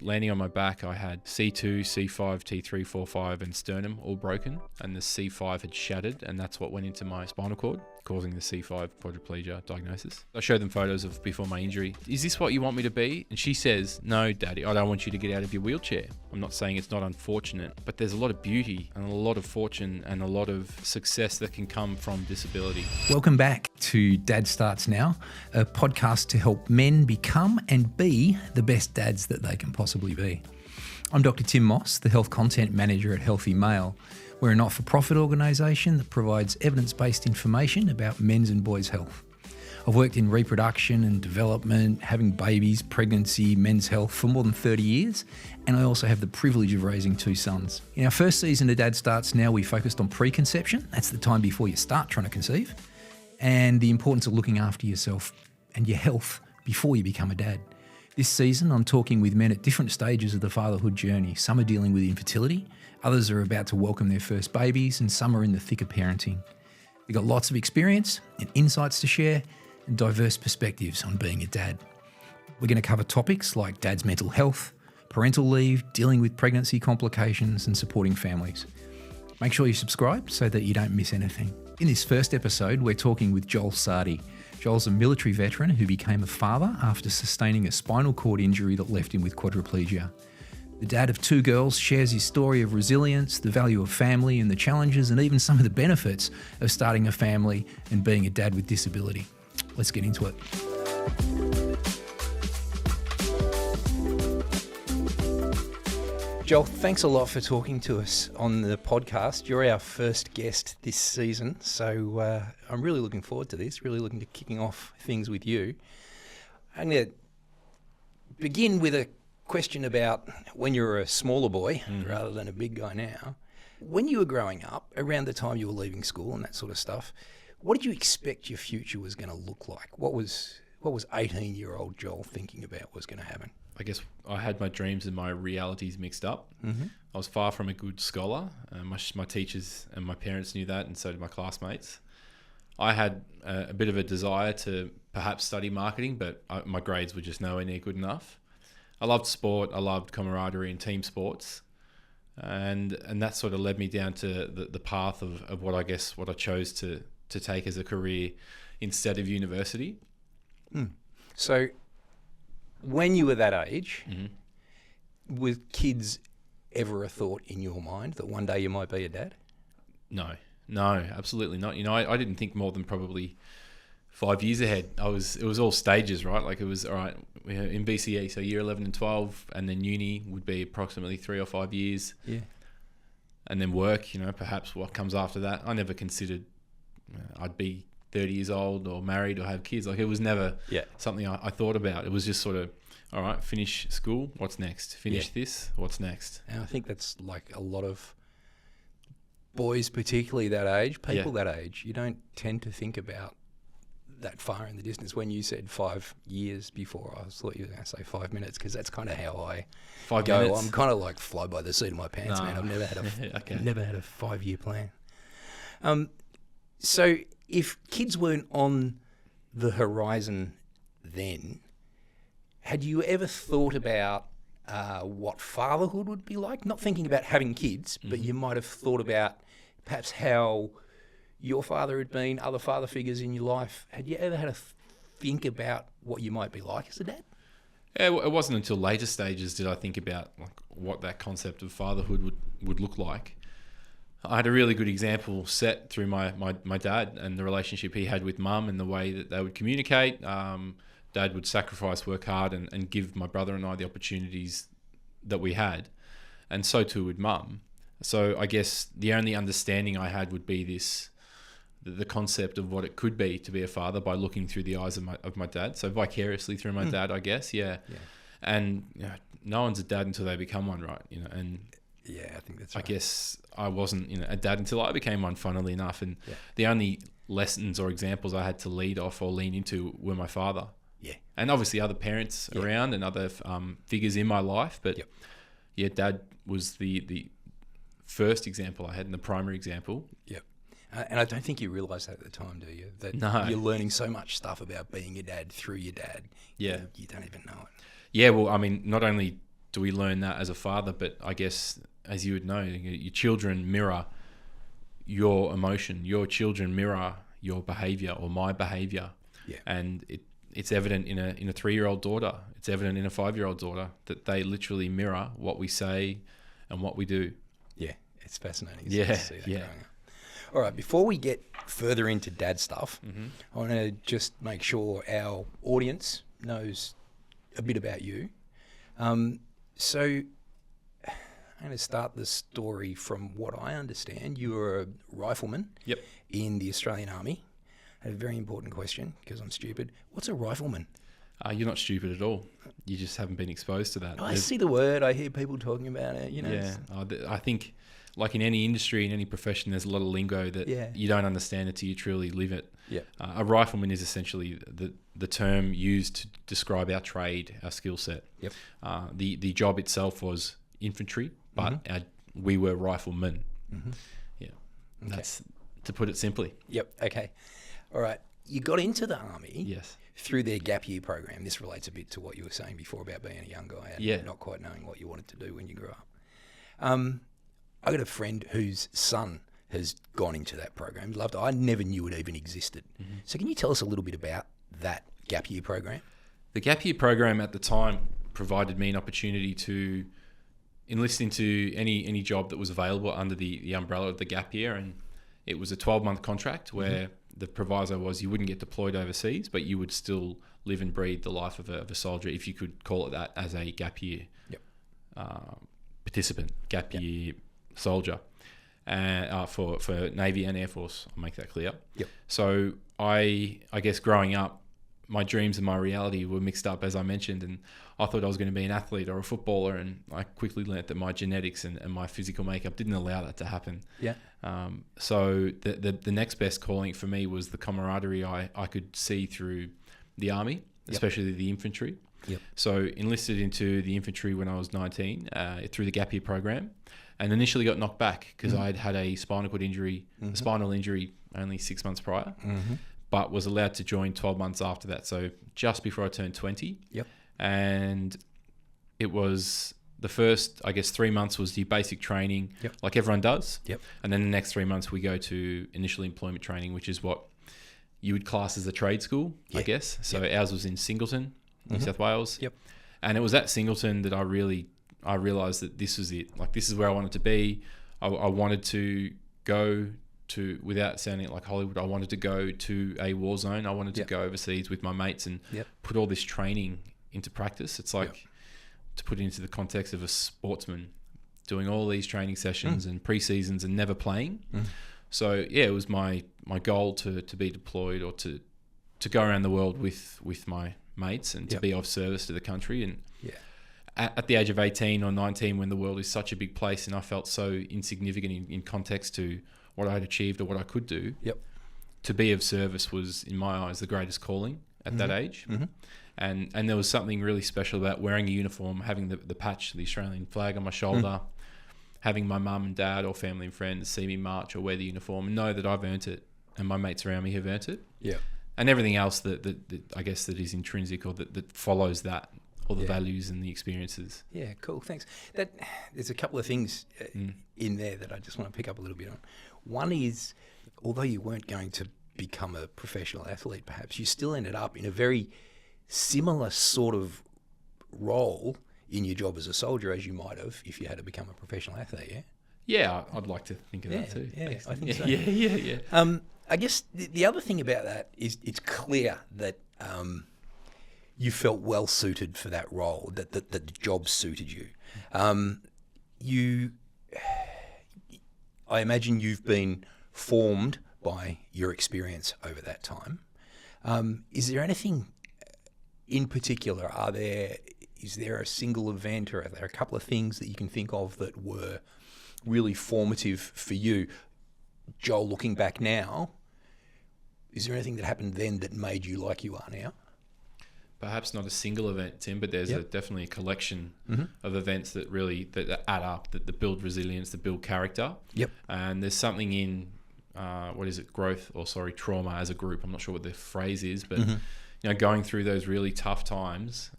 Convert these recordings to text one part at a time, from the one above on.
landing on my back, I had C2, C5, T3, 4, 5 and sternum all broken, and the C5 had shattered, and that's what went into my spinal cord, causing the C5 quadriplegia diagnosis. I showed them photos of before my injury. Is this what you want me to be? And she says, no, Daddy, I don't want you to get out of your wheelchair. I'm not saying it's not unfortunate, but there's a lot of beauty and a lot of fortune and a lot of success that can come from disability. Welcome back to Dad Starts Now, a podcast to help men become and be the best dads that they can possibly be. I'm Dr. Tim Moss, the Health Content Manager at Healthy Male. We're a not-for-profit organisation that provides evidence-based information about men's and boys' health. I've worked in reproduction and development, having babies, pregnancy, men's health for more than 30 years, and I also have the privilege of raising 2 sons. In our first season of Dad Starts Now, we focused on preconception. That's the time before you start trying to conceive, and the importance of looking after yourself and your health before you become a dad. This season, I'm talking with men at different stages of the fatherhood journey. Some are dealing with infertility, others are about to welcome their first babies, and some are in the thick of parenting. They've got lots of experience and insights to share and diverse perspectives on being a dad. We're going to cover topics like dad's mental health, parental leave, dealing with pregnancy complications, and supporting families. Make sure you subscribe so that you don't miss anything. In this first episode, we're talking with Joel Sardi. Joel's a military veteran who became a father after sustaining a spinal cord injury that left him with quadriplegia. The dad of 2 girls shares his story of resilience, the value of family and the challenges and even some of the benefits of starting a family and being a dad with disability. Let's get into it. Joel, thanks a lot for talking to us on the podcast. You're our first guest this season, so I'm really looking forward to this, really looking to kicking off things with you. I'm going to begin with a question about when you were a smaller boy rather than a big guy now. When you were growing up, around the time you were leaving school and that sort of stuff, what did you expect your future was going to look like? What was 18-year-old Joel thinking about was going to happen? I guess I had my dreams and my realities mixed up. Mm-hmm. I was far from a good scholar. My teachers and my parents knew that, and so did my classmates. I had a bit of a desire to perhaps study marketing, but my grades were just nowhere near good enough. I loved sport. I loved camaraderie and team sports. And that sort of led me down to the path of what I chose to take as a career instead of university. So when you were that age, were kids ever a thought in your mind that one day you might be a dad? No, absolutely not. I didn't think more than probably 5 years ahead. It was all stages, right? Like it was, all right, in BCE, so year 11 and 12, and then uni would be approximately 3 or 5 years. Yeah. And then work, perhaps what comes after that. I never considered I'd be 30 years old or married or have kids. Like it was never something I thought about. It was just sort of, all right, finish school, what's next? Finish this, what's next? And I think that's like a lot of boys, particularly that age, people that age, you don't tend to think about that far in the distance. When you said 5 years before, I thought you were going to say 5 minutes, because that's kind of how I 5 go. minutes. I'm kind of like fly by the seat of my pants, man. I've never had never had a 5-year plan. So if kids weren't on the horizon then, had you ever thought about what fatherhood would be like? Not thinking about having kids, but you might have thought about perhaps how your father had been, other father figures in your life. Had you ever had a think about what you might be like as a dad? Yeah, it wasn't until later stages did I think about what that concept of fatherhood would look like. I had a really good example set through my dad and the relationship he had with mum and the way that they would communicate. Dad would sacrifice, work hard, and give my brother and I the opportunities that we had. And so too would mum. So I guess the only understanding I had would be the concept of what it could be to be a father by looking through the eyes of my dad. So vicariously through my dad, I guess, yeah. And no one's a dad until they become one, right? And yeah, I think that's right. I guess I wasn't a dad until I became one, funnily enough. And the only lessons or examples I had to lead off or lean into were my father. Yeah. And obviously other parents around and other figures in my life. But dad was the first example I had and the primary example. Yep. And I don't think you realise that at the time, do you? That you're learning so much stuff about being a dad through your dad. Yeah. You don't even know it. Yeah, well, I mean, not only do we learn that as a father? But I guess, as you would know, your children mirror your emotion. Your children mirror your behaviour or my behaviour. Yeah. And it's evident in a 3-year-old daughter. It's evident in a 5-year-old daughter that they literally mirror what we say and what we do. Yeah, it's fascinating. Yeah, to see that yeah. growing up. All right, before we get further into dad stuff, Mm-hmm. I want to just make sure our audience knows a bit about you. So I'm going to start the story from what I understand. You were a rifleman Yep. in the Australian Army. A very important question because I'm stupid. What's a rifleman? You're not stupid at all. You just haven't been exposed to that. I see the word. I hear people talking about it. Yeah, I think, like in any industry, in any profession, there's a lot of lingo that you don't understand until you truly live it. Yeah. A rifleman is essentially the term used to describe our trade, our skill set. Yep. The job itself was infantry, but we were riflemen. Mm-hmm. Yeah, Okay. that's to put it simply. Yep. Okay. All right. You got into the Army Yes. through their gap year program. This relates a bit to what you were saying before about being a young guy and not quite knowing what you wanted to do when you grew up. I got a friend whose son has gone into that program. Loved it. I never knew it even existed. Mm-hmm. So can you tell us a little bit about that gap year program? The gap year program at the time provided me an opportunity to enlist into any job that was available under the umbrella of the gap year, and it was a 12-month contract where the proviso was you wouldn't get deployed overseas, but you would still live and breathe the life of a soldier, if you could call it that, as a gap year participant, gap year soldier, for Navy and Air Force. I'll make that clear. Yep. So I guess growing up, my dreams and my reality were mixed up, as I mentioned, and I thought I was going to be an athlete or a footballer, and I quickly learnt that my genetics and my physical makeup didn't allow that to happen. Yeah. So the next best calling for me was the camaraderie I could see through the Army, especially the infantry. Yep. So enlisted into the infantry when I was 19 through the gap year program, and initially got knocked back because I'd had a spinal injury only 6 months prior, but was allowed to join 12 months after that. So just before I turned 20. Yep. And it was the first, 3 months was the basic training, like everyone does. Yep. And then the next 3 months we go to initial employment training, which is what you would class as a trade school, I guess. So ours was in Singleton, New South Wales. Yep. And it was at Singleton that I realised that this was it. Like, this is where I wanted to be. I wanted to go to, without sounding like Hollywood, I wanted to go to a war zone. I wanted to go overseas with my mates and put all this training into practice. It's like, to put it into the context of a sportsman, doing all these training sessions and pre-seasons and never playing. So it was my goal to be deployed or to go around the world with my mates and to be of service to the country. And at the age of 18 or 19, when the world is such a big place and I felt so insignificant in context to what I had achieved or what I could do, to be of service was, in my eyes, the greatest calling at that age. And there was something really special about wearing a uniform, having the patch, the Australian flag on my shoulder, having my mum and dad or family and friends see me march or wear the uniform and know that I've earned it and my mates around me have earned it. Yeah. And everything else that I guess that is intrinsic or that follows that, all the values and the experiences. Yeah, cool. Thanks. There's a couple of things in there that I just want to pick up a little bit on. One is, although you weren't going to become a professional athlete, perhaps, you still ended up in a very similar sort of role in your job as a soldier as you might have if you had to become a professional athlete, yeah? Yeah, I'd like to think of that too. Yeah, I think so. Yeah. I guess the other thing about that is it's clear that you felt well suited for that role, that the job suited you. I imagine you've been formed by your experience over that time. Is there anything in particular? Is there a single event or are there a couple of things that you can think of that were really formative for you? Joel, looking back now, is there anything that happened then that made you like you are now? Perhaps not a single event, Tim, but there's definitely a collection of events that really that add up, that build resilience, that build character. Yep. And there's something in trauma as a group. I'm not sure what the phrase is, but going through those really tough times,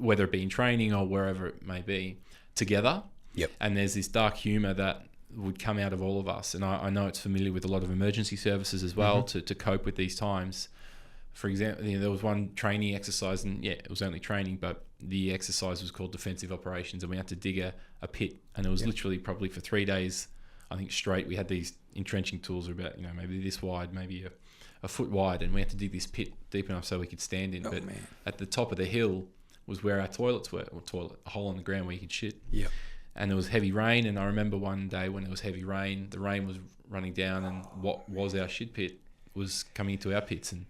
whether it be in training or wherever it may be, together. Yep. And there's this dark humour that would come out of all of us. And I know it's familiar with a lot of emergency services as well, to cope with these times. For example, there was one training exercise, and it was only training, but the exercise was called defensive operations, and we had to dig a pit, and it was literally probably for 3 days, I think, straight. We had these entrenching tools about, maybe this wide, maybe a foot wide, and we had to dig this pit deep enough so we could stand in. But at the top of the hill was where our toilets were, a hole in the ground where you could shit. Yeah. And there was heavy rain, and I remember one day when there was heavy rain, the rain was running down, and what was our shit pit was coming into our pits, and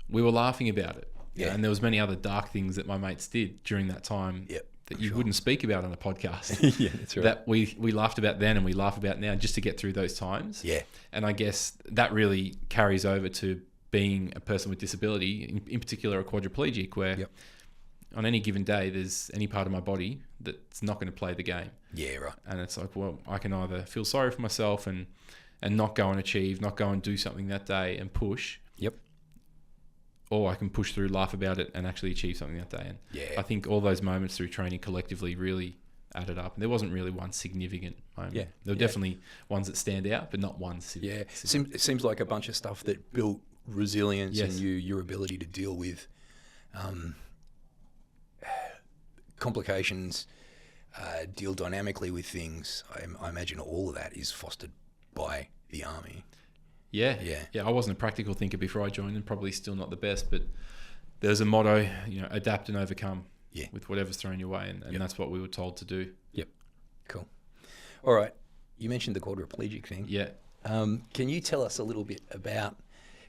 we were laughing about it. Yeah. And there was many other dark things that my mates did during that time that you wouldn't speak about on a podcast. Yeah, that's right. That we laughed about then and we laugh about now, just to get through those times. Yeah. And I guess that really carries over to being a person with disability, in particular a quadriplegic, where on any given day there's any part of my body that's not going to play the game. Yeah, right. And it's like, well, I can either feel sorry for myself and not go and achieve, not go and do something that day and push. Yep. Or I can push through, laugh about it, and actually achieve something that day. And I think all those moments through training collectively really added up. And there wasn't really one significant moment. Yeah. There were definitely ones that stand out, but not one. It seems like a bunch of stuff that built resilience in you, your ability to deal with complications, deal dynamically with things. I imagine all of that is fostered by the Army. Yeah. I wasn't a practical thinker before I joined, and probably still not the best, but there's a motto, adapt and overcome with whatever's thrown your way, and that's what we were told to do. Yep. Cool. All right. You mentioned the quadriplegic thing. Yeah. Can you tell us a little bit about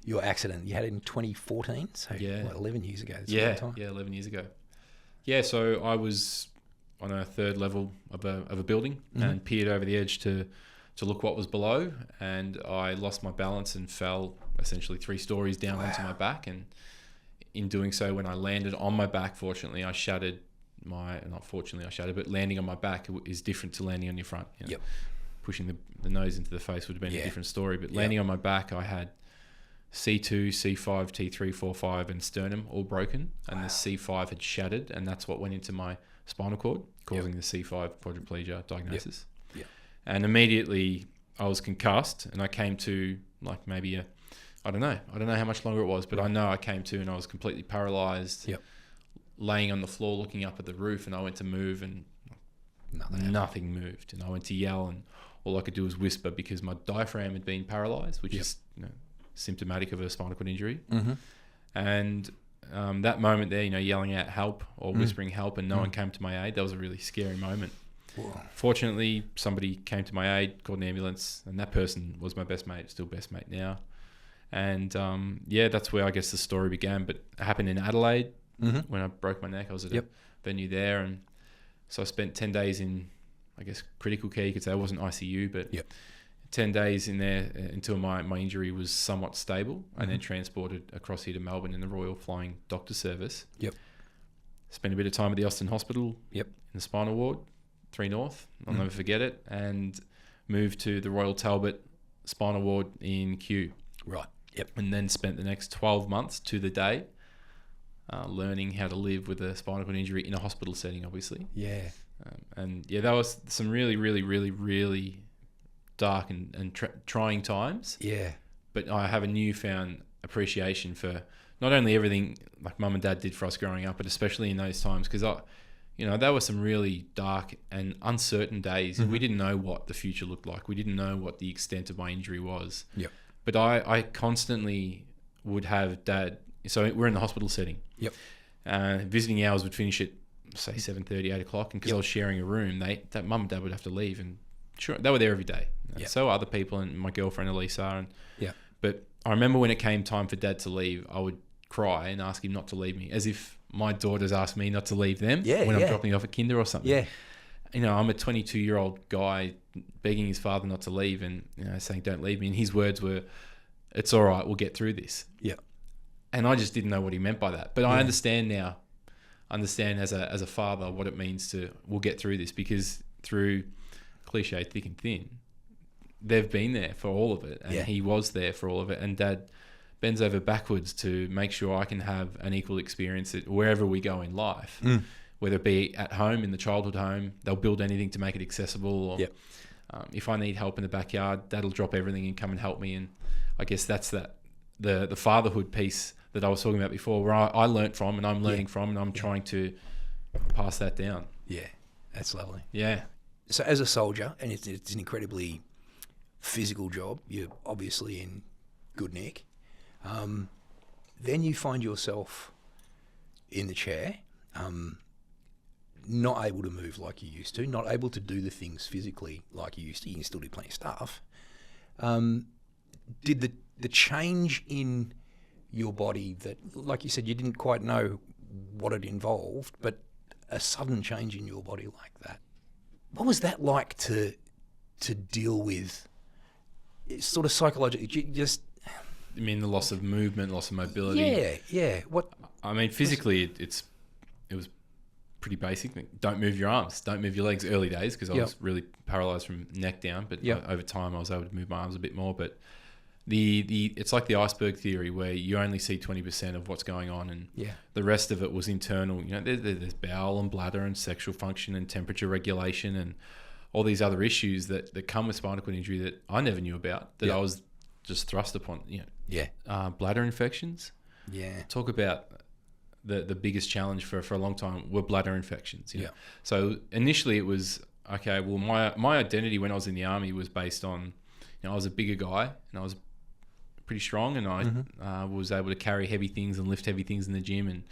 your accident? You had it in 2014, so 11 years ago. That's a long time. 11 years ago. Yeah, so I was on a third level of a building and peered over the edge to look what was below, and I lost my balance and fell essentially 3 stories down onto my back. And in doing so, when I landed on my back, fortunately, I shattered not fortunately I shattered, but landing on my back is different to landing on your front. Yep. Pushing the nose into the face would have been a different story, but landing on my back, I had C2, C5, T3, 4, 5, and sternum all broken, and the C5 had shattered, and that's what went into my spinal cord, causing the C5 quadriplegia diagnosis. And immediately I was concussed, and I came to like maybe I don't know how much longer it was, but I know I came to and I was completely paralyzed, laying on the floor looking up at the roof, and I went to move and nothing moved, and I went to yell, and all I could do was whisper because my diaphragm had been paralyzed, which is symptomatic of a spinal cord injury. And that moment there, yelling out help or whispering help, and no one came to my aid, that was a really scary moment. Whoa. Fortunately, somebody came to my aid, called an ambulance, and that person was my best mate, still best mate now. And that's where I guess the story began. But it happened in Adelaide when I broke my neck. I was at a venue there, and so I spent 10 days in, I guess, critical care. You could say I wasn't ICU, but 10 days in there until my injury was somewhat stable, and then transported across here to Melbourne in the Royal Flying Doctor Service. Spent a bit of time at the Austin Hospital in the spinal ward, 3 North. I'll never forget it. And moved to the Royal Talbot Spinal Ward in Kew. Right. And then spent the next 12 months to the day learning how to live with a spinal cord injury in a hospital setting, obviously. That was some really, really, really, really dark and trying times. But I have a newfound appreciation for not only everything like mum and dad did for us growing up, but especially in those times, because there were some really dark and uncertain days. We didn't know what the future looked like. We didn't know what the extent of my injury was. But I constantly would have dad. So we're in the hospital setting. Visiting hours would finish at say 7:30, 8 o'clock, and because I was sharing a room, that mum and dad would have to leave, and sure, they were there every day. So other people, and my girlfriend Elisa, but I remember when it came time for dad to leave, I would cry and ask him not to leave me, as if my daughters asked me not to leave them when I'm dropping off at kinder or something. I'm a 22-year-old guy begging his father not to leave, and saying don't leave me, and his words were, "It's all right, we'll get through this." And I just didn't know what he meant by that, but I understand now. Understand as a father what it means to we'll get through this, because through cliche thick and thin, they've been there for all of it, and he was there for all of it, and dad bends over backwards to make sure I can have an equal experience wherever we go in life. whether it be at home, in the childhood home. They'll build anything to make it accessible. Or if I need help in the backyard, Dad'll drop everything and come and help me. And I guess that's the fatherhood piece that I was talking about before, where I learnt from and I'm learning from, and I'm trying to pass that down. Yeah, that's lovely. Yeah. So as a soldier, and it's an incredibly physical job, you're obviously in good nick. Then you find yourself in the chair, not able to move like you used to, not able to do the things physically like you used to. You can still do plenty of stuff. Did the change in your body that, like you said, you didn't quite know what it involved, but a sudden change in your body like that, what was that like to deal with? It's sort of psychologically, just... You mean the loss of movement, loss of mobility? Yeah. What? I mean, physically, it was pretty basic. Don't move your arms, don't move your legs. Early days, because I was really paralysed from neck down. But over time, I was able to move my arms a bit more. But it's like the iceberg theory, where you only see 20% of what's going on, and the rest of it was internal. You know, there's bowel and bladder and sexual function and temperature regulation and all these other issues that come with spinal cord injury that I never knew about, that I was just thrust upon. Bladder infections. Yeah. Talk about the biggest challenge for a long time were bladder infections. You know? So initially it was, okay, well, my identity when I was in the army was based on, I was a bigger guy and I was pretty strong, and I was able to carry heavy things and lift heavy things in the gym and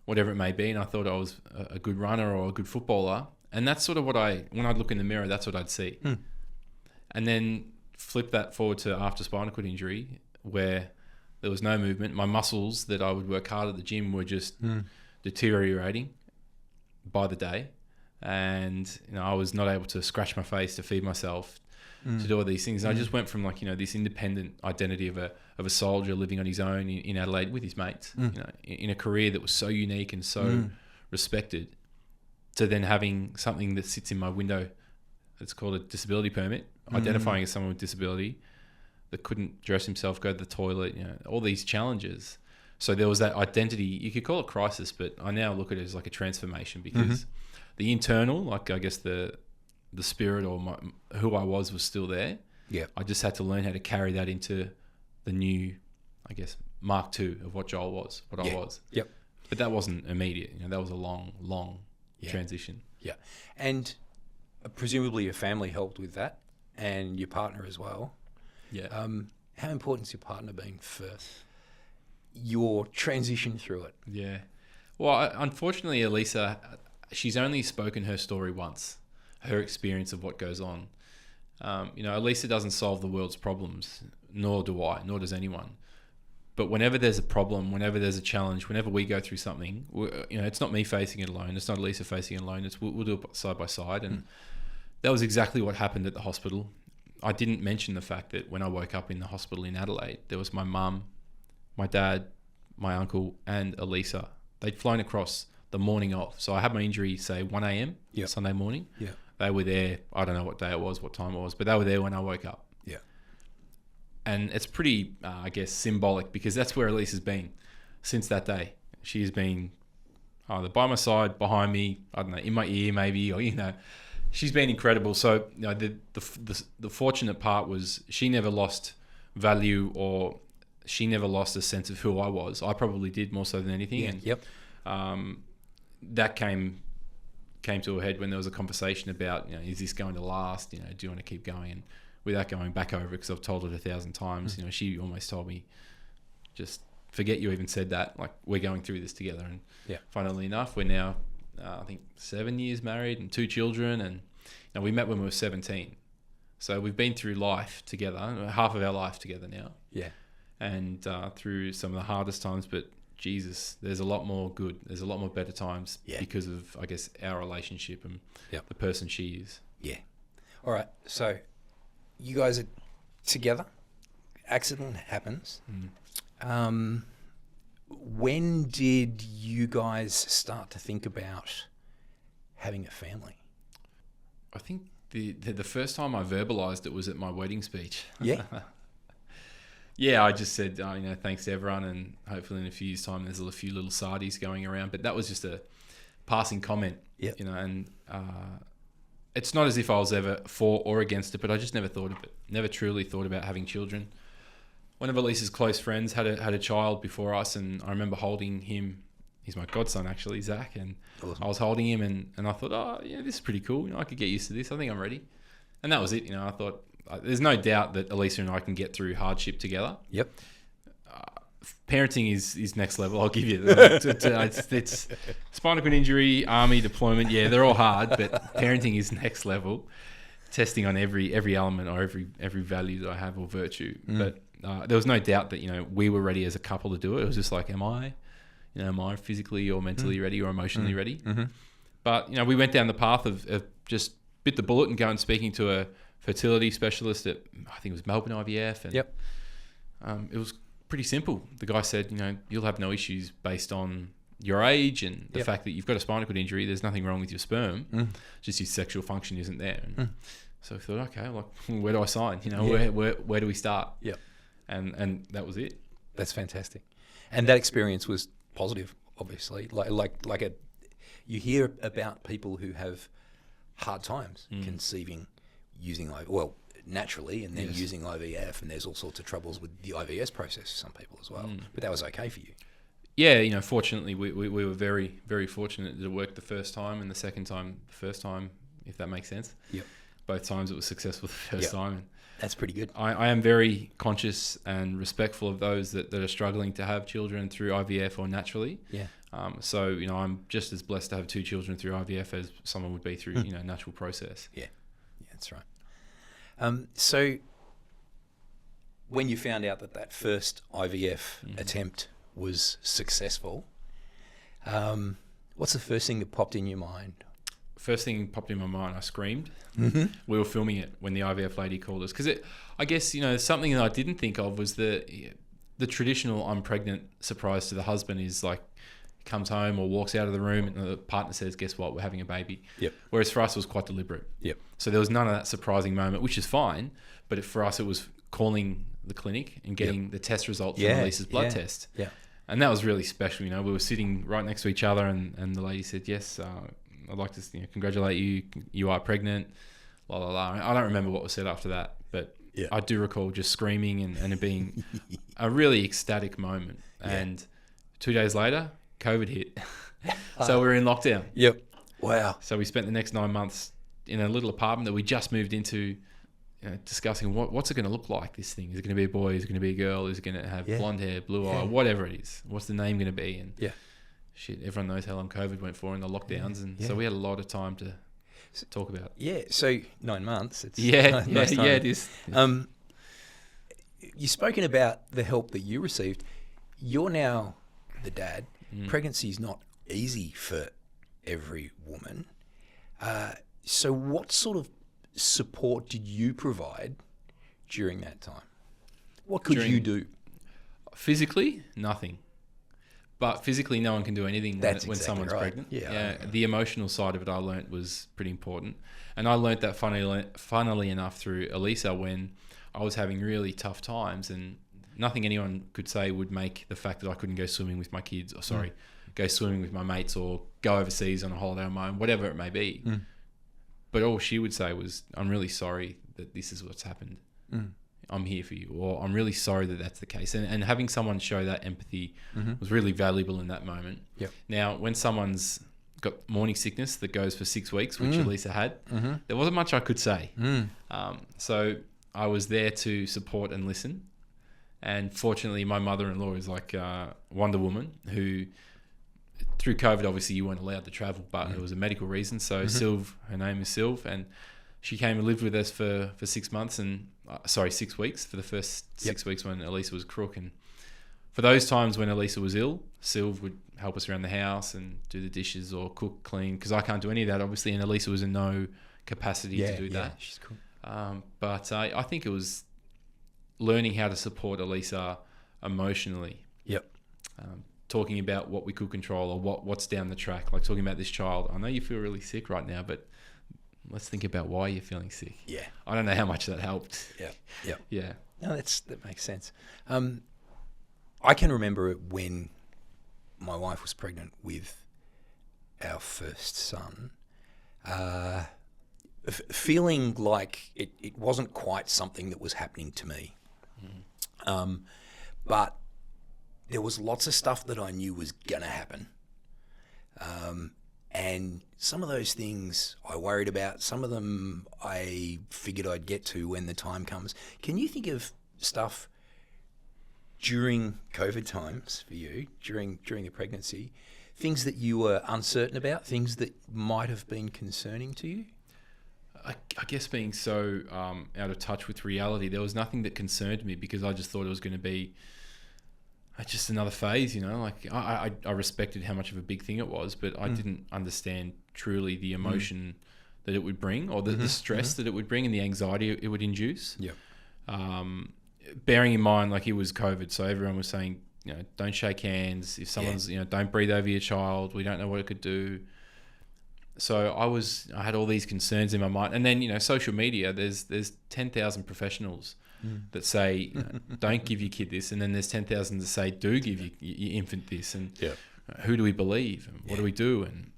whatever it may be. And I thought I was a good runner or a good footballer. And that's sort of what when I'd look in the mirror, that's what I'd see. And then flip that forward to after spinal cord injury, where there was no movement. My muscles that I would work hard at the gym were just deteriorating by the day. And, I was not able to scratch my face to feed myself, to do all these things. And I just went from this independent identity of a soldier living on his own in Adelaide with his mates, in a career that was so unique and so respected, to then having something that sits in my window that's called a disability permit, identifying as someone with disability that couldn't dress himself, go to the toilet, all these challenges. So there was that identity, you could call it crisis, but I now look at it as like a transformation, because the internal, like I guess the spirit or who I was still there. Yeah. I just had to learn how to carry that into the new, I guess, Mark II of what Joel was, what I was. Yep. But that wasn't immediate. That was a long transition. Yeah. And presumably your family helped with that, and your partner as well. Yeah. How important has your partner been for your transition through it? Yeah. Well, unfortunately, Elisa, she's only spoken her story once, her experience of what goes on. Elisa doesn't solve the world's problems, nor do I, nor does anyone. But whenever there's a problem, whenever there's a challenge, whenever we go through something, it's not me facing it alone. It's not Elisa facing it alone. We'll do it side by side. And that was exactly what happened at the hospital. I didn't mention the fact that when I woke up in the hospital in Adelaide, there was my mum, my dad, my uncle, and Elisa. They'd flown across the morning of. So I had my injury, say, 1 a.m. Sunday morning. Yeah. They were there. I don't know what day it was, what time it was, but they were there when I woke up. Yeah. And it's pretty, I guess, symbolic, because that's where Elisa's been since that day. She's been either by my side, behind me, I don't know, in my ear maybe, or, she's been incredible. So, the fortunate part was she never lost value, or she never lost a sense of who I was. I probably did, more so than anything. Yeah. And that came to a head when there was a conversation about, is this going to last? Do you want to keep going? And without going back over it, because I've told it 1,000 times, she almost told me, just forget you even said that. Like, we're going through this together. And funnily enough, we're now, I think, 7 years married and 2 children. And we met when we were 17. So we've been through life together, half of our life together now. Yeah. And through some of the hardest times, but Jesus, there's a lot more good. There's a lot more better times because of, I guess, our relationship and the person she is. Yeah. All right. So you guys are together. Accident happens. When did you guys start to think about having a family? I think the first time I verbalized it was at my wedding speech. Yeah. Yeah, I just said, thanks to everyone, and hopefully in a few years' time there's a few little Sardis going around. But that was just passing comment. Yep. You know, and it's not as if I was ever for or against it, but I just never thought of it. Never truly thought about having children. One of Elisa's close friends had a child before us, and I remember holding him. He's my godson, actually, Zach, and Awesome. I was holding him, and I thought, oh, yeah, this is pretty cool. You know, I could get used to this. I think I'm ready. And that was it. You know, I thought, there's no doubt that Elisa and I can get through hardship together. Yep. Parenting is next level. I'll give you that. It's spinal cord injury, army deployment. Yeah, they're all hard, but parenting is next level. Testing on every element or every value that I have or virtue. But there was no doubt that, you know, we were ready as a couple to do it. It was just like, am I physically or mentally ready or emotionally ready? Mm-hmm. But, you know, we went down the path of just bit the bullet and going speaking to a fertility specialist at, I think it was Melbourne IVF. And Yep. It was pretty simple. The guy said, you know, you'll have no issues based on your age and the fact that you've got a spinal cord injury. There's nothing wrong with your sperm. Just your sexual function isn't there. And so I thought, okay, like, where do I sign? You know, where do we start? Yep. And that was it. That's fantastic. And that experience was positive, obviously. You hear about people who have hard times conceiving using naturally, and then using IVF, and there's all sorts of troubles with the IVS process for some people as well. But that was okay for you. Yeah, you know, fortunately, we were very, very fortunate that it worked the first time, and the second time, if that makes sense. Yep. Both times it was successful the first time. That's pretty good. I am very conscious and respectful of those that are struggling to have children through IVF or naturally. Yeah. So, you know, I'm just as blessed to have 2 children through IVF as someone would be through, you know, natural process. Yeah. Yeah, that's right. So when you found out that first IVF attempt was successful, what's the first thing that popped in your mind? First thing popped in my mind, I screamed. We were filming it when the IVF lady called us. Because I guess, you know, something that I didn't think of was the traditional I'm pregnant surprise to the husband is like, comes home or walks out of the room and the partner says, guess what, we're having a baby. Yep. Whereas for us, it was quite deliberate. Yep. So there was none of that surprising moment, which is fine. But for us, it was calling the clinic and getting the test results from Elisa's blood test. Yeah. And that was really special. You know, we were sitting right next to each other and the lady said, yes, I'd like to congratulate you. You are pregnant. La, la, la. I don't remember what was said after that, but I do recall just screaming and it being a really ecstatic moment. And 2 days later, COVID hit. So we were in lockdown. Yep. Wow. So we spent the next 9 months in a little apartment that we just moved into, you know, discussing what's it going to look like, this thing. Is it going to be a boy? Is it going to be a girl? Is it going to have blonde hair, blue eye, whatever it is? What's the name going to be? And shit, everyone knows how long COVID went for in the lockdowns. And so we had a lot of time to talk about. Yeah. So 9 months. It's nice time. It is. You've spoken about the help that you received. You're now the dad. Pregnancy is not easy for every woman. So what sort of support did you provide during that time? What could you do? Physically, nothing. But physically, no one can do anything when exactly someone's right. pregnant. Yeah. The emotional side of it I learnt was pretty important. And I learnt that funnily enough through Elisa when I was having really tough times, and nothing anyone could say would make the fact that I couldn't go swimming with my kids, or go swimming with my mates, or go overseas on a holiday on my own, whatever it may be. But all she would say was, I'm really sorry that this is what's happened. I'm here for you, or I'm really sorry that that's the case. And having someone show that empathy was really valuable in that moment. Yep. Now, when someone's got morning sickness that goes for 6 weeks, which Elisa had, there wasn't much I could say. So I was there to support and listen. And fortunately, my mother-in-law is like Wonder Woman, who through COVID, obviously you weren't allowed to travel, but it was a medical reason. So Sylv, her name is Sylv, and she came and lived with us for 6 months and 6 weeks, for the first 6 weeks when Elisa was crook. And for those times when Elisa was ill, Sylv would help us around the house and do the dishes or cook, clean, because I can't do any of that, obviously, and Elisa was in no capacity to do that. She's cool. But I think it was learning how to support Elisa emotionally. Yep. Talking about what we could control or what's down the track, like talking about this child. I know you feel really sick right now, but let's think about why you're feeling sick. Yeah. I don't know how much that helped. Yeah. No, that makes sense. I can remember when my wife was pregnant with our first son, feeling like it wasn't quite something that was happening to me. But there was lots of stuff that I knew was going to happen. And some of those things I worried about, some of them I figured I'd get to when the time comes. Can you think of stuff during COVID times for you, during the pregnancy, things that you were uncertain about, things that might have been concerning to you? I guess being so out of touch with reality, there was nothing that concerned me because I just thought it was going to be just another phase, you know. Like I respected how much of a big thing it was, but I didn't understand truly the emotion that it would bring, or the stress that it would bring, and the anxiety it would induce. Yeah. Bearing in mind, like, it was COVID, so everyone was saying, you know, don't shake hands. If someone's, you know, don't breathe over your child. We don't know what it could do. So I had all these concerns in my mind, and then, you know, social media. There's 10,000 professionals that say, you know, don't give your kid this, and then there's 10,000 that say do give your infant this, and who do we believe, and what do we do? And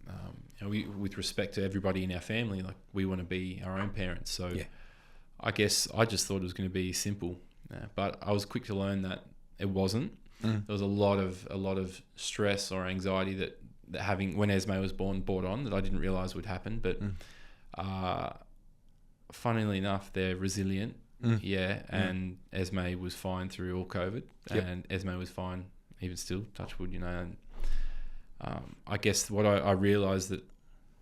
you know, with respect to everybody in our family, like, we want to be our own parents. So I guess I just thought it was going to be simple, but I was quick to learn that it wasn't. There was a lot of stress or anxiety that having, when Esme was born, brought on, that I didn't realise would happen. But funnily enough, they're resilient. And Esme was fine through all COVID, and Esme was fine even still, touch wood, you know. And I guess what I realised that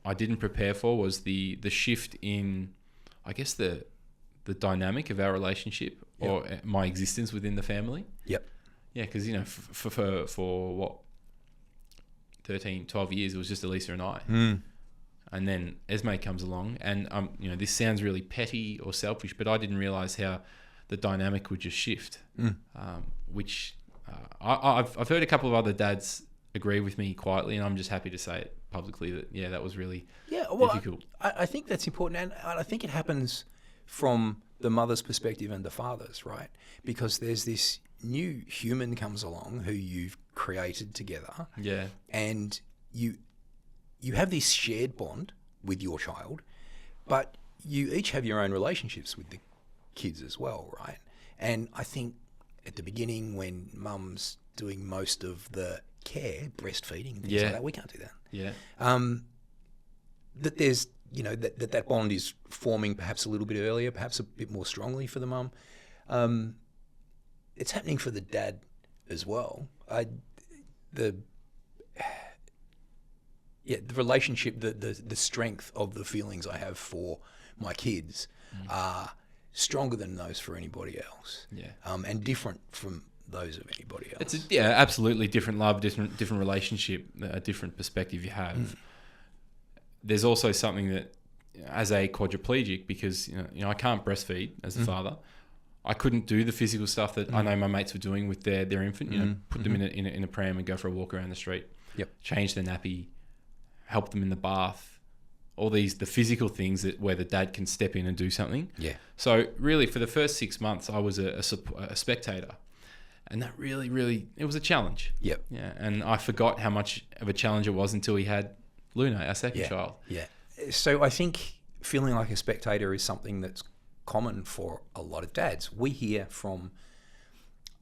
I didn't prepare for was the shift in, I guess, the dynamic of our relationship or my existence within the family. Yeah, because, you know, for what, 13, 12 years, it was just Elisa and I. And then Esme comes along, and you know, this sounds really petty or selfish, but I didn't realise how the dynamic would just shift. Which I've heard a couple of other dads agree with me quietly, and I'm just happy to say it publicly that that was really difficult. I think that's important, and I think it happens from the mother's perspective and the father's, right? Because there's this new human comes along who you've created together, and you have this shared bond with your child, but you each have your own relationships with the kids as well, right? And I think at the beginning, when mum's doing most of the care, breastfeeding and things like that, we can't do that. That there's, you know, that bond is forming perhaps a little bit earlier, perhaps a bit more strongly for the mum. It's happening for the dad as well. The relationship, the strength of the feelings I have for my kids are stronger than those for anybody else. And different from those of anybody else. It's absolutely different love, different relationship, a different perspective you have. There's also something that, as a quadriplegic, because you know I can't breastfeed as a father, I couldn't do the physical stuff that I know my mates were doing with their infant. You know, put them in a pram and go for a walk around the street. Change their nappy, help them in the bath. All the physical things where the dad can step in and do something. So really, for the first 6 months, I was a spectator, and that really it was a challenge. And I forgot how much of a challenge it was until we had Luna, our second child. So I think feeling like a spectator is something that's common for a lot of dads. We hear from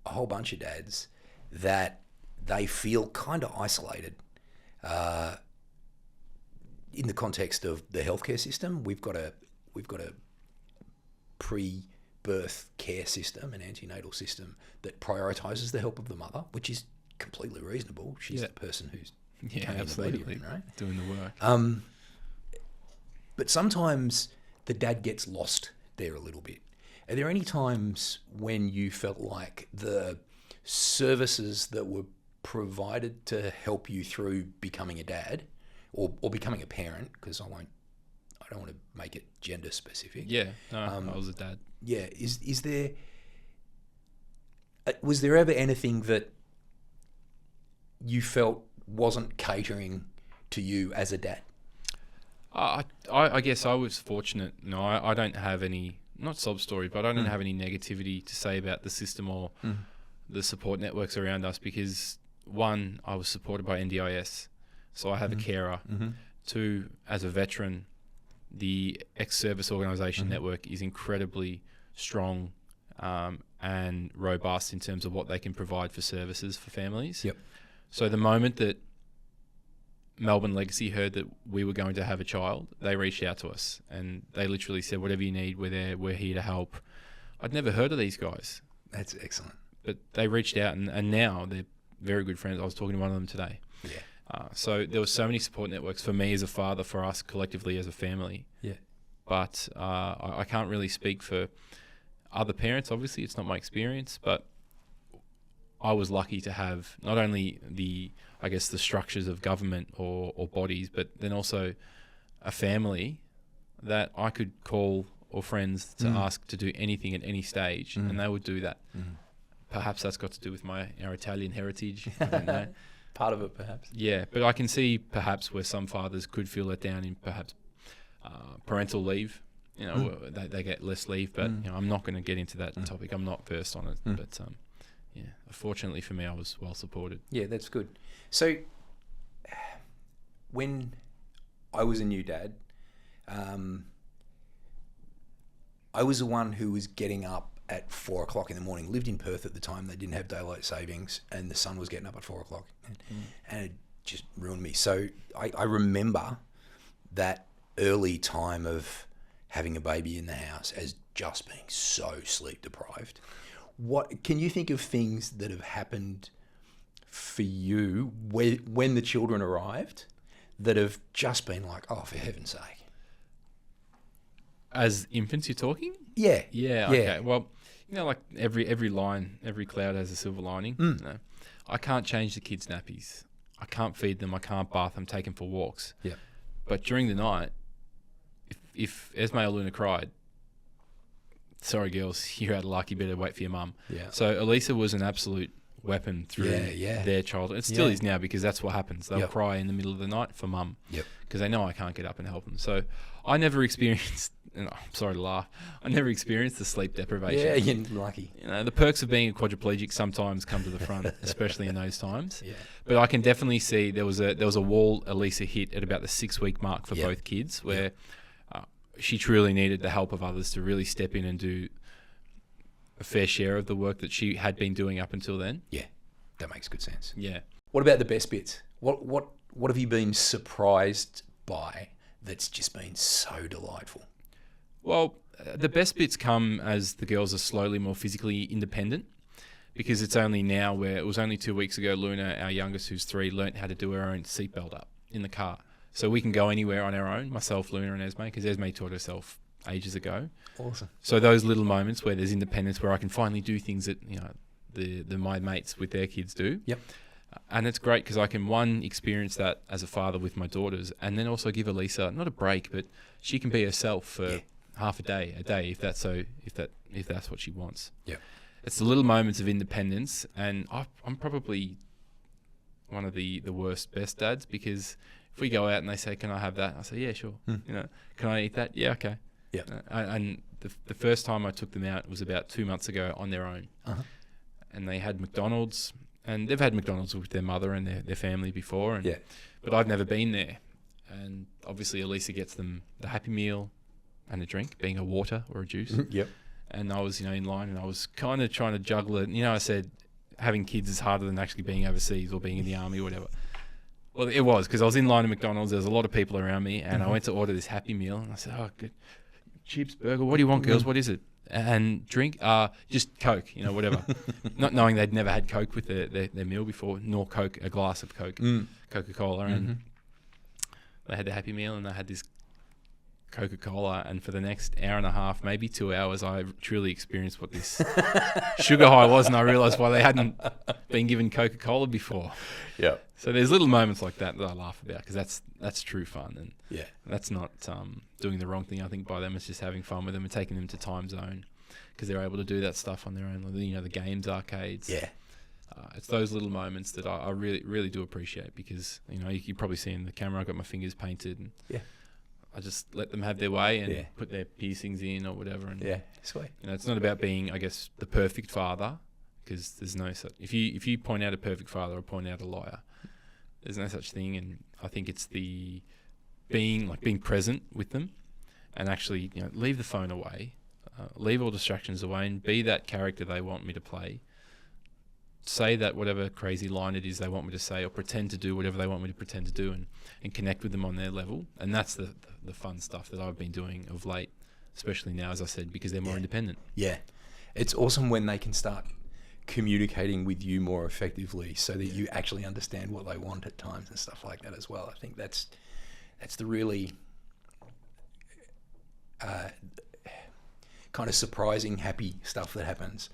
a whole bunch of dads that they feel kind of isolated in the context of the healthcare system. We've got a pre-birth care system, an antenatal system that prioritises the help of the mother, which is completely reasonable. She's the person who's absolutely the baby, right? Doing the work. But sometimes the dad gets lost there a little bit. Are there any times when you felt like the services that were provided to help you through becoming a dad or becoming a parent, because I don't want to make it gender specific. I was a dad. Is there, was there ever anything that you felt wasn't catering to you as a dad? I guess I was fortunate. No, I don't have any, not sob story, but I don't have any negativity to say about the system or the support networks around us, because one, I was supported by NDIS. So I have a carer. Two, as a veteran, the ex-service organisation network is incredibly strong and robust in terms of what they can provide for services for families. Yep. So the moment that Melbourne Legacy heard that we were going to have a child, they reached out to us and they literally said, whatever you need, we're there, we're here to help. I'd never heard of these guys. That's excellent. But they reached out and now they're very good friends. I was talking to one of them today. Yeah. So there was so many support networks for me as a father, for us collectively as a family. Yeah. But I can't really speak for other parents. Obviously, it's not my experience, but I was lucky to have not only the structures of government or bodies, but then also a family that I could call or friends to ask to do anything at any stage, and they would do that. Perhaps that's got to do with my Italian heritage. I don't know. Part of it, perhaps. Yeah, but I can see perhaps where some fathers could feel let down in perhaps parental leave. You know, they get less leave, but you know, I'm not going to get into that topic. I'm not versed on it, but yeah, fortunately for me, I was well supported. Yeah, that's good. So, when I was a new dad, I was the one who was getting up at 4 o'clock in the morning. Lived in Perth at the time. They didn't have daylight savings, and the sun was getting up at 4 o'clock, and it just ruined me. So I remember that early time of having a baby in the house as just being so sleep deprived. What can you think of things that have happened for you when the children arrived that have just been like, oh, for heaven's sake? As infants, you're talking? Yeah. Yeah. Okay. Well, you know, like every line, every cloud has a silver lining. You know? I can't change the kids' nappies. I can't feed them. I can't bath them. Take them for walks. Yeah. But during the night, if Esme or Luna cried, sorry girls, you're out of luck. You better wait for your mum. Yeah. So Elisa was an absolute weapon through their childhood. It still is now, because that's what happens. They'll cry in the middle of the night for mum because they know I can't get up and help them. So I never experienced, and I'm sorry to laugh, I never experienced the sleep deprivation. Yeah, you're lucky. You know, the perks of being a quadriplegic sometimes come to the front, especially in those times. Yeah. But I can definitely see there was a wall Elisa hit at about the 6-week mark for both kids, where she truly needed the help of others to really step in and do a fair share of the work that she had been doing up until then. Yeah, that makes good sense. Yeah. What about the best bits? What have you been surprised by that's just been so delightful? Well, the best bits come as the girls are slowly more physically independent, because it's only now, where it was only 2 weeks ago, Luna, our youngest, who's 3, learnt how to do her own seatbelt up in the car. So we can go anywhere on our own, myself, Luna and Esme, because Esme taught herself ages ago. Awesome. So those little moments where there's independence, where I can finally do things that, you know, my mates with their kids do. Yep. And it's great because I can, one, experience that as a father with my daughters, and then also give Elisa not a break, but she can be herself for half a day, if that's what she wants. Yeah. It's the little moments of independence, and I'm probably one of the worst best dads, because if we go out and they say, "Can I have that?" I say, "Yeah, sure." You know, "Can I eat that?" "Yeah, okay." Yeah. And the first time I took them out was about 2 months ago on their own, and they had McDonald's, and they've had McDonald's with their mother and their family before, but I've never been there. And obviously, Elisa gets them the Happy Meal and a drink, being a water or a juice. Yep. And I was, in line, and I was kind of trying to juggle it. I said having kids is harder than actually being overseas or being in the army or whatever. Well, it was, because I was in line at McDonald's. There was a lot of people around me, and I went to order this Happy Meal, and I said, "Oh, good. Chips, burger. What do you want, girls? What is it? And drink? Just Coke. Whatever." Not knowing they'd never had Coke with their meal before, nor Coke, a glass of Coke, Coca-Cola, and they had the Happy Meal, and they had this Coca-Cola, and for the next hour and a half, maybe 2 hours, I truly experienced what this sugar high was, and I realised why they hadn't been given Coca-Cola before. Yeah. So there's little moments like that I laugh about, because that's true fun, and that's not doing the wrong thing. I think by them, it's just having fun with them and taking them to Time Zone, because they're able to do that stuff on their own. The games, arcades. Yeah. It's those little moments that I really, really do appreciate, because you can probably see in the camera, I got my fingers painted, and I just let them have their way and put their piercings in or whatever. And sweet. It's not about being, I guess, the perfect father, because there's no such. If you point out a perfect father or point out a liar, There's no such thing, and I think it's the being present with them, and actually leave the phone away, leave all distractions away, and be that character they want me to play. Say that whatever crazy line it is they want me to say, or pretend to do whatever they want me to pretend to do, and connect with them on their level. And that's the fun stuff that I've been doing of late, especially now, as I said, because they're more independent. Yeah. It's awesome when they can start communicating with you more effectively so that you actually understand what they want at times and stuff like that as well. I think that's the really kind of surprising, happy stuff that happens.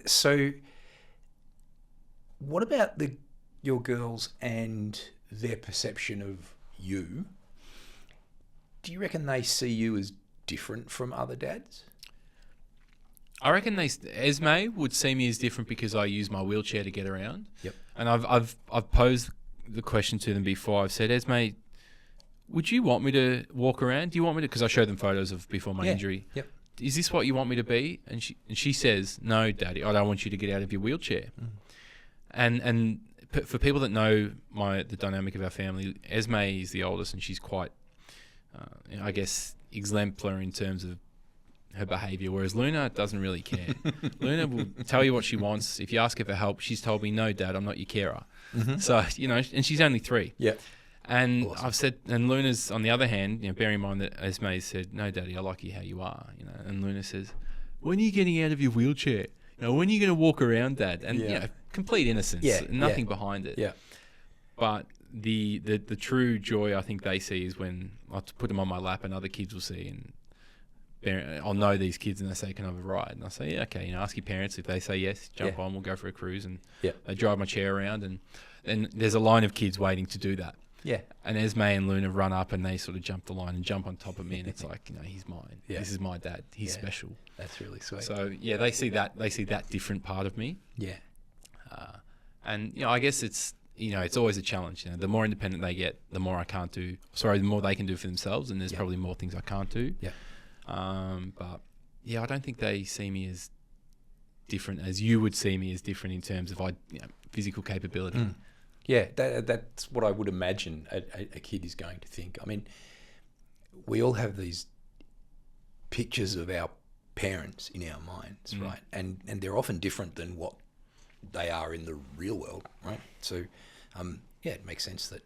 So what about your girls and their perception of you? Do you reckon they see you as different from other dads? I reckon Esme would see me as different because I use my wheelchair to get around. Yep. And I've posed the question to them before. I've said, Esme, would you want me to walk around? Do you want me to? Because I showed them photos of before my injury. Yep. Is this what you want me to be? And she says, no, Daddy, I don't want you to get out of your wheelchair. And for people that know the dynamic of our family, Esme is the oldest, and she's quite, I guess, exemplar in terms of her behaviour, whereas Luna doesn't really care. Luna will tell you what she wants. If you ask her for help, she's told me, no, Dad, I'm not your carer. So, and she's only 3. Yeah. And Awesome. I've said, and Luna's on the other hand, bearing in mind that Esme said, no, Daddy, I like you how you are, and Luna says, when are you getting out of your wheelchair? When are you going to walk around, Dad? And, complete innocence, nothing behind it. Yeah. But the true joy I think they see is when I put them on my lap and other kids will see, and I'll know these kids and they say, can I have a ride? And I say, yeah, okay, ask your parents. If they say yes, jump on, we'll go for a cruise. And they drive my chair around, and there's a line of kids waiting to do that. Yeah. And Esme and Luna run up and they sort of jump the line and jump on top of me, and it's like, he's mine. Yeah. This is my dad. He's special. That's really sweet. So they see that different part of me. Yeah. And I guess it's always a challenge. The more independent they get, the more the more they can do for themselves, and there's probably more things I can't do. Yeah. But I don't think they see me as different as you would see me as different in terms of physical capability. Yeah, that's what I would imagine a kid is going to think. I mean, we all have these pictures of our parents in our minds, right? And they're often different than what they are in the real world, right? So, it makes sense that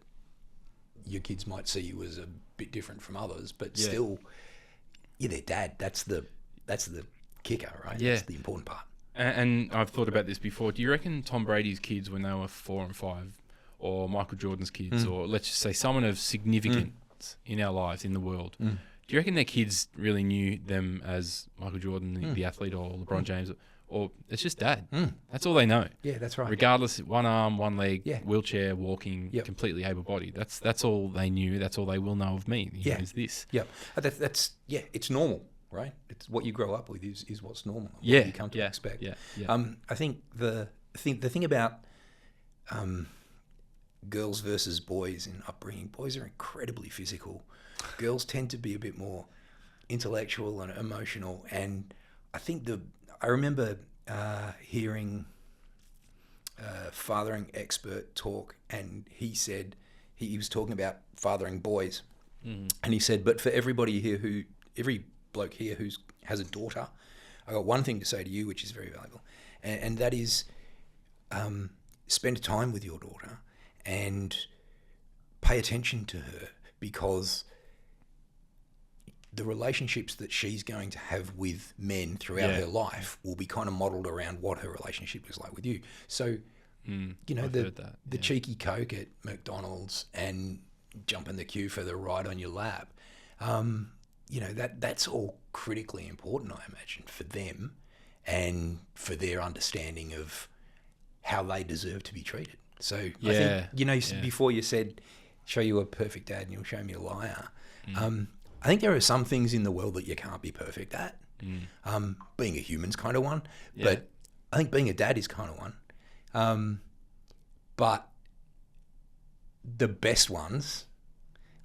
your kids might see you as a bit different from others, but still, you're their dad. That's the kicker, right? Yeah. That's the important part. And I've thought about this before. Do you reckon Tom Brady's kids, when they were 4 and 5, or Michael Jordan's kids, or let's just say someone of significance in our lives, in the world, do you reckon their kids really knew them as Michael Jordan, the athlete, or LeBron James, or it's just Dad? That's all they know. Yeah, that's right. Regardless, one arm, one leg, wheelchair, walking, completely able-bodied. That's all they knew. That's all they will know of me. Is this? Yeah, that's it's normal, right? It's what you grow up with is what's normal. What you come to expect. Yeah. I think the thing about girls versus boys in upbringing, boys are incredibly physical. Girls tend to be a bit more intellectual and emotional. And I remember hearing a fathering expert talk, and he said he was talking about fathering boys, and he said, but for everybody here every bloke here who has a daughter, I got one thing to say to you, which is very valuable, and that is spend time with your daughter and pay attention to her, because the relationships that she's going to have with men throughout her life will be kind of modelled around what her relationship is like with you. So, the cheeky Coke at McDonald's and jump in the queue for the ride on your lap, that's all critically important, I imagine, for them and for their understanding of how they deserve to be treated. So I think, before you said, show you a perfect dad and you'll show me a liar. I think there are some things in the world that you can't be perfect at. Being a human's kind of one, but I think being a dad is kind of one. But the best ones,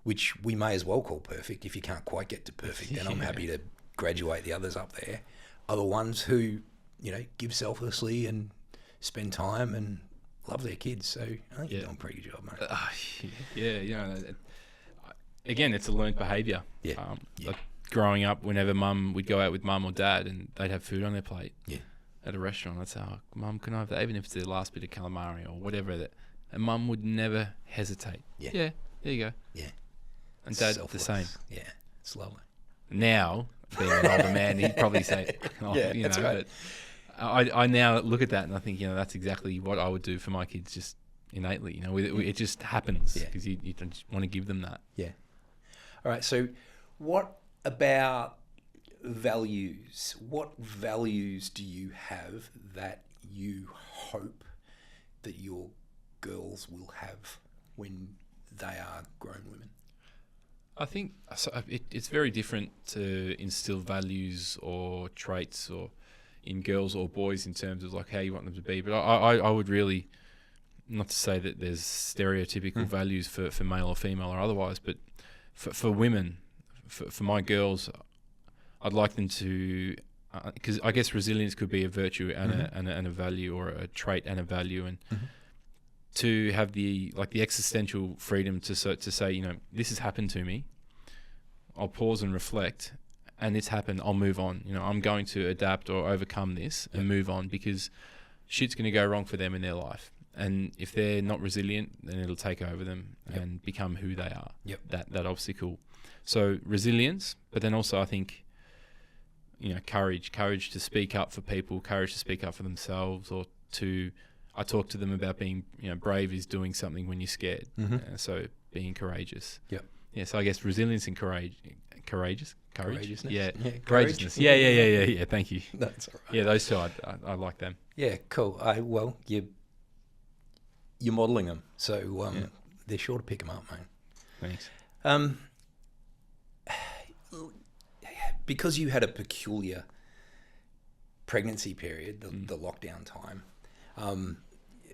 which we may as well call perfect, if you can't quite get to perfect, then I'm happy to graduate the others up there, are the ones who, give selflessly and spend time and love their kids. So I think you're doing a pretty good job, mate. Yeah. Again, it's a learned behaviour. Yeah. Like growing up, whenever we'd go out with mum or dad and they'd have food on their plate. Yeah. At a restaurant, I'd say, "Oh, Mum, can I have that?" Even if it's the last bit of calamari or whatever. And Mum would never hesitate. Yeah. There you go. Yeah. And Dad Selfless. the same. Yeah, it's lovely. Now, being an older man, he'd probably say, that's right. But I now look at that and I think, that's exactly what I would do for my kids, just innately. It just happens because you just want to give them that. Yeah. All right. So, what about values? What values do you have that you hope that your girls will have when they are grown women? I think it's very different to instill values or traits or in girls or boys in terms of like how you want them to be. But I would really, not to say that there's stereotypical values for male or female or otherwise, but for women, for my girls, I'd like them to, because I guess resilience could be a virtue and a value, or a trait and a value, and to have the existential freedom to say, this has happened to me. I'll pause and reflect, and it's happened. I'll move on. I'm going to adapt or overcome this and move on, because shit's going to go wrong for them in their life. And if they're not resilient, then it'll take over them and become who they are. That obstacle. So resilience, but then also I think, courage to speak up for people, courage to speak up for themselves, or I talk to them about being, brave is doing something when you're scared. So being courageous. So I guess resilience and courage. Courageousness. Yeah. Courageousness. Yeah. Thank you. That's all right. Yeah, those two, I like them. Yeah, cool. You're modelling them, so they're sure to pick them up, mate. Thanks. Because you had a peculiar pregnancy period, the lockdown time,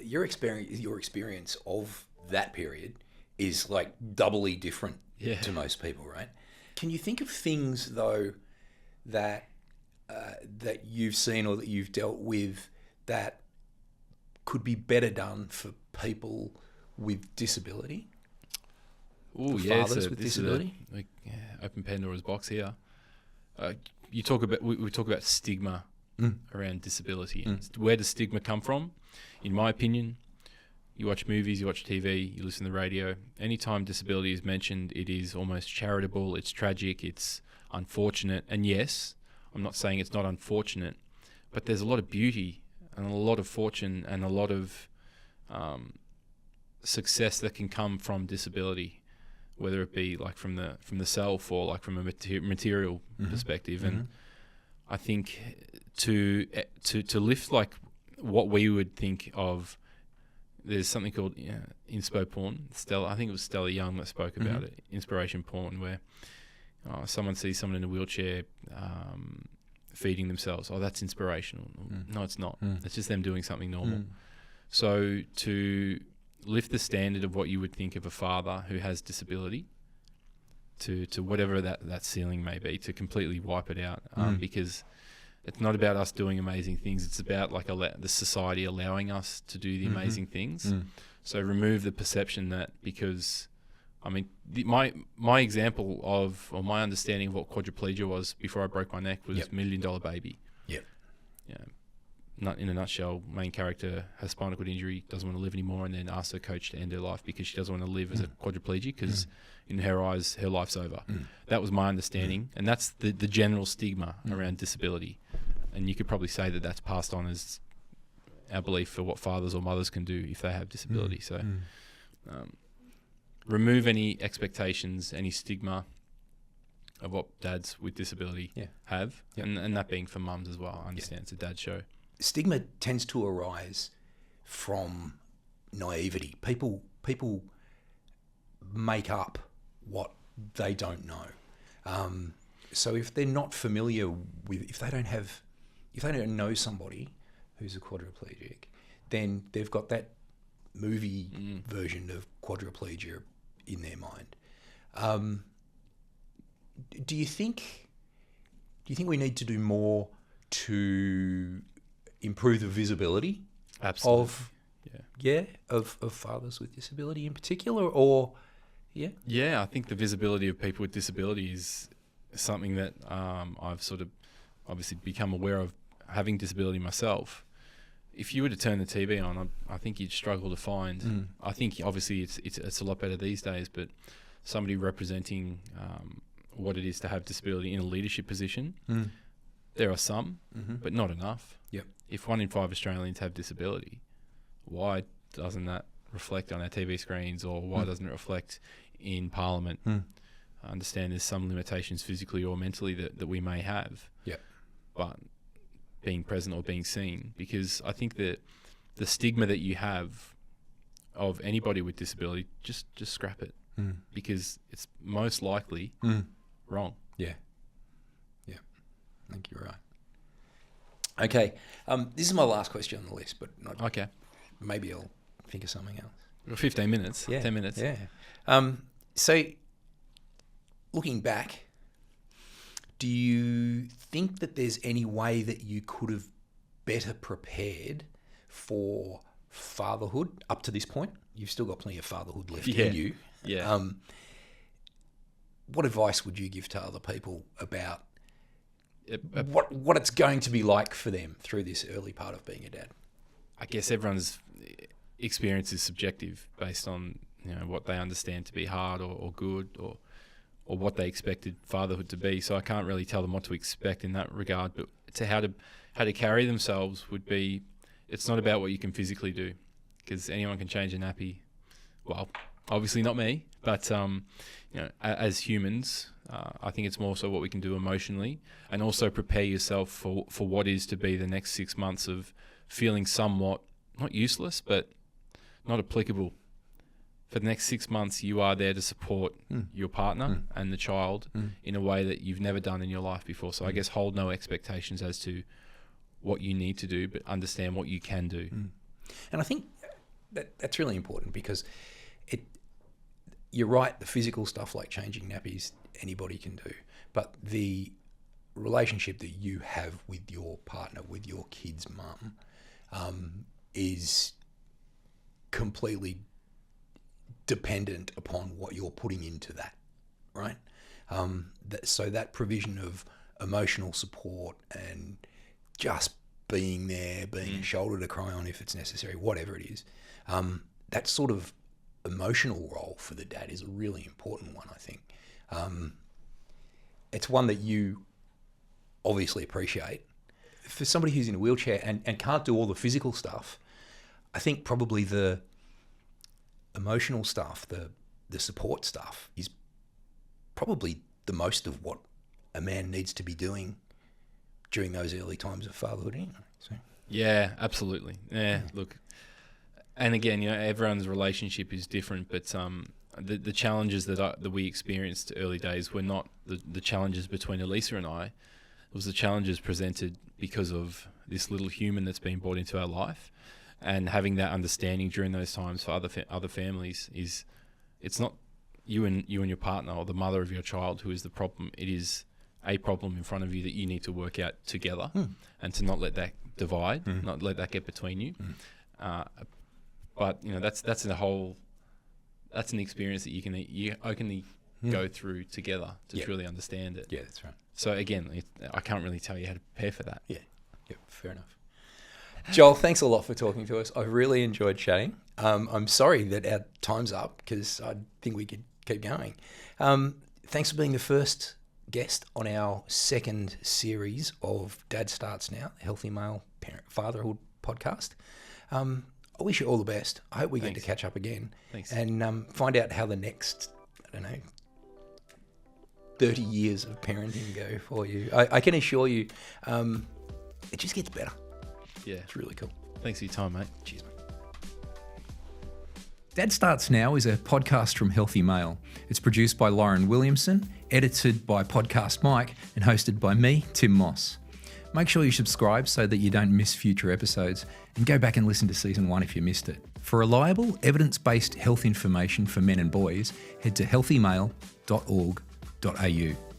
your experience of that period is like doubly different to most people, right? Can you think of things though that you've seen or that you've dealt with that could be better done for people with disability? Oh, fathers with disability. Open Pandora's box here. We talk about stigma around disability. Where does stigma come from? In my opinion, you watch movies, you watch TV, you listen to the radio. Anytime disability is mentioned, it is almost charitable, it's tragic, it's unfortunate. And yes, I'm not saying it's not unfortunate, but there's a lot of beauty and a lot of fortune and a lot of success that can come from disability, whether it be like from the self or like from a material perspective. And I think to lift like what we would think of, there's something called inspo porn. I think it was Stella Young that spoke about it, inspiration porn, where someone sees someone in a wheelchair feeding themselves. Oh, that's inspirational. No, it's not. It's just them doing something normal. So to lift the standard of what you would think of a father who has disability to whatever that ceiling may be, to completely wipe it out, because it's not about us doing amazing things. It's about like the society allowing us to do the amazing things. So remove the perception that, because my example of, or my understanding of what quadriplegia was before I broke my neck was $1 Million Baby. Not in a nutshell, main character has spinal cord injury, doesn't want to live anymore, and then asks her coach to end her life because she doesn't want to live as a quadriplegic, because in her eyes, her life's over. That was my understanding, and that's the general stigma around disability. And you could probably say that that's passed on as our belief for what fathers or mothers can do if they have disability. So remove any expectations, any stigma of what dads with disability have, and that being for mums as well. I understand it's a dad show. Stigma tends to arise from naivety. People make up what they don't know. So if they're not familiar with, if they don't know somebody who's a quadriplegic, then they've got that movie version of quadriplegia in their mind. Do you think we need to do more to improve the visibility Absolutely. of Yeah, of fathers with disability in particular, or Yeah, I think the visibility of people with disability is something that I've sort of obviously become aware of, having disability myself. If you were to turn the TV on, I think you'd struggle to find. I think obviously it's a lot better these days, but somebody representing what it is to have disability in a leadership position, there are some, but not enough. Yep. If 1 in 5 Australians have disability, why doesn't that reflect on our TV screens, or why doesn't it reflect in Parliament? I understand there's some limitations physically or mentally that we may have, but being present or being seen, because I think that the stigma that you have of anybody with disability, just scrap it, because it's most likely wrong. Yeah. I think you're right. Okay, this is my last question on the list, but Okay. maybe I'll think of something else. Well, 15 minutes, 10 minutes. Yeah. So, looking back, do you think that there's any way that you could have better prepared for fatherhood up to this point? You've still got plenty of fatherhood left in you. Yeah. What advice would you give to other people about what it's going to be like for them through this early part of being a dad? I guess everyone's experience is subjective based on what they understand to be hard or good, or what they expected fatherhood to be. So I can't really tell them what to expect in that regard. But to how to carry themselves would be, it's not about what you can physically do, because anyone can change a nappy. Well, obviously not me, but as humans, I think it's more so what we can do emotionally, and also prepare yourself for what is to be the next 6 months of feeling somewhat, not useless, but not applicable. For the next 6 months, you are there to support your partner and the child in a way that you've never done in your life before. So I guess hold no expectations as to what you need to do, but understand what you can do. And I think that's really important, because you're right, the physical stuff like changing nappies, anybody can do. But the relationship that you have with your partner, with your kid's mum, is completely dependent upon what you're putting into that, right? So that provision of emotional support and just being there, being a shoulder to cry on if it's necessary, whatever it is, that sort of emotional role for the dad is a really important one, I think. It's one that you obviously appreciate. For somebody who's in a wheelchair and can't do all the physical stuff, I think probably the emotional stuff, the support stuff, is probably the most of what a man needs to be doing during those early times of fatherhood anyway. So. Yeah, absolutely. Yeah, look, and again, everyone's relationship is different, but the challenges that we experienced early days were not the challenges between Elisa and I. It was the challenges presented because of this little human that's been brought into our life, and having that understanding during those times for other families is, it's not you and your partner or the mother of your child who is the problem. It is a problem in front of you that you need to work out together, and to not let that divide, not let that get between you. But that's an experience that you openly go through together to truly understand it. Yeah, that's right. So again, I can't really tell you how to prepare for that. Yeah, fair enough. Joel, thanks a lot for talking to us. I really enjoyed chatting. I'm sorry that our time's up, because I think we could keep going. Thanks for being the first guest on our second series of Dad Starts Now, the Healthy Male Fatherhood podcast. I wish you all the best. I hope we get to catch up again. Thanks. And find out how the next, 30 years of parenting go for you. I can assure you, it just gets better. Yeah. It's really cool. Thanks for your time, mate. Cheers, mate. Dad Starts Now is a podcast from Healthy Male. It's produced by Lauren Williamson, edited by Podcast Mike, and hosted by me, Tim Moss. Make sure you subscribe so that you don't miss future episodes, and go back and listen to Season 1 if you missed it. For reliable, evidence-based health information for men and boys, head to healthymale.org.au.